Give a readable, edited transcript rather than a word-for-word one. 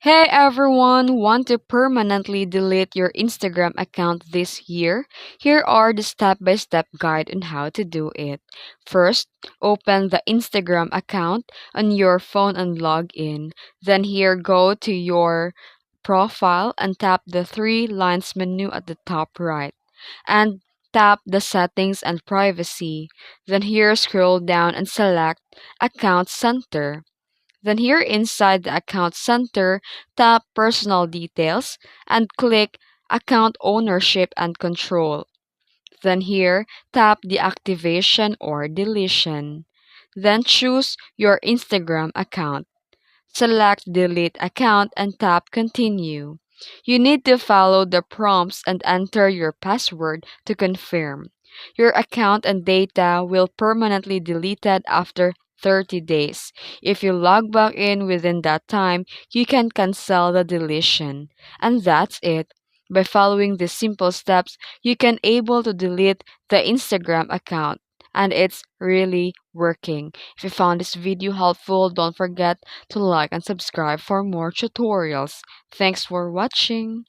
Hey everyone, want to permanently delete your Instagram account this year? Here are the step-by-step guide on how to do it. First, open the Instagram account on your phone and log in. Then here go to your profile and tap the three lines menu at the top right. And tap the settings and privacy. Then here scroll down and select account center. Then here inside the account center, tap personal details and click account ownership and control. Then here, tap deactivation or deletion. Then choose your Instagram account. Select delete account and tap continue. You need to follow the prompts and enter your password to confirm. Your account and data will permanently deleted after 30 days. If you log back in within that time, you can cancel the deletion. And that's it. By following these simple steps, you can able to delete the Instagram account. And it's really working. If you found this video helpful, don't forget to like and subscribe for more tutorials. Thanks for watching.